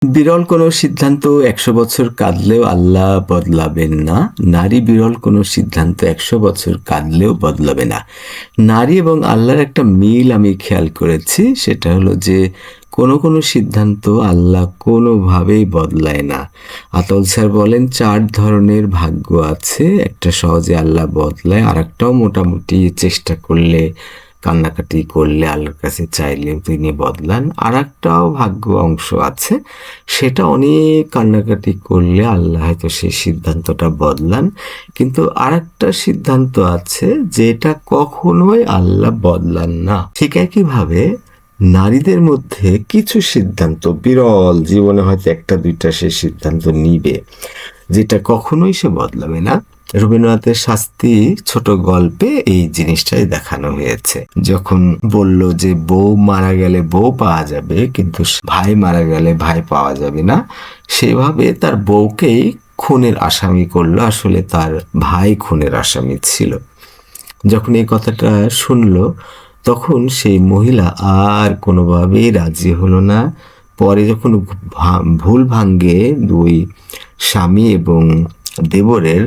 বিরল কোনো সিদ্ধান্ত ১০০ বছর কাঁদলেও আল্লাহ বদলাবেন না। নারী বিরল কোনো সিদ্ধান্ত ১০০ বছর কাঁদলেও বদলাবে না। নারী এবং আল্লাহর একটা মিল আমি খেয়াল করেছি। সেটা হলো যে কোনো সিদ্ধান্ত আল্লাহ কোনোভাবেই বদলায় না। আতাউল স্যার বলেন ৪ ধরনের ভাগ্য আছে। একটা সহজে আল্লাহ বদলায়, আরেকটাও মোটামুটি চেষ্টা করলে, কান্নাকাটি করলে, আল্লাহর কাছে চাইলেও তিনি বদলান। আরেকটাও ভাগ্য অংশ আছে, সেটা অনেক কান্নাকাটি করলে আল্লাহ হয়তো সেই সিদ্ধান্তটা বদলান। কিন্তু আরেকটা সিদ্ধান্ত আছে যেটা কখনোই আল্লাহ বদলান না। ঠিক একইভাবে নারীদের মধ্যে কিছু সিদ্ধান্ত বিরল, জীবনে হয়তো একটা দুইটা সে সিদ্ধান্ত নিবে, যেটা কখনোই সে বদলাবে না। রবীন্দ্রনাথের শাস্তি ছোট গল্পে এই জিনিসটাই দেখানো হয়েছে। যখন বলল যে বউ মারা গেলে বউ পাওয়া যাবে, কিন্তু ভাই মারা গেলে ভাই পাওয়া যাবে না, সেভাবে তার বউকেই খুনের আসামি করলো। আসলে তার ভাই খুনের আসামি ছিল। যখন এই কথাটা শুনলো, তখন সেই মহিলা আর কোনোভাবেই রাজি হলো না। পরে যখন ভুল ভাঙ্গে দুই স্বামী এবং দেবরের,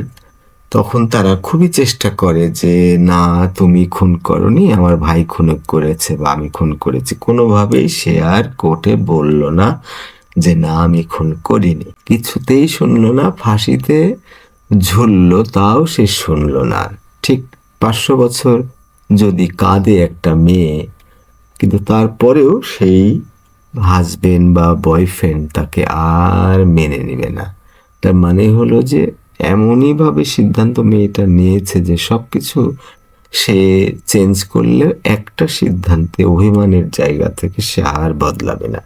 তখন তারা খুবই চেষ্টা করে যে না, তুমি খুন করনি, আমার ভাই খুন করেছে বা আমি খুন করেছি। কোনোভাবেই সে আর কোর্টে বলল না যে না, আমি খুন করিনি। কিছুতেই শুনলো না, ফাঁসিতে ঝুললো, তাও সে শুনলো না। ঠিক ৫০০ বছর যদি কাঁদে একটা মেয়ে, কিন্তু তারপরেও সেই হাজবেন্ড বা বয়ফ্রেন্ড তাকে আর মেনে নেবে না। তার মানে হলো যে এমনইভাবে সিদ্ধান্ত মেয়েটা নিয়েছে যে সবকিছু সে চেঞ্জ করলে একটা সিদ্ধান্তে, অভিমানের জায়গা থেকে সে আর বদলাবে না।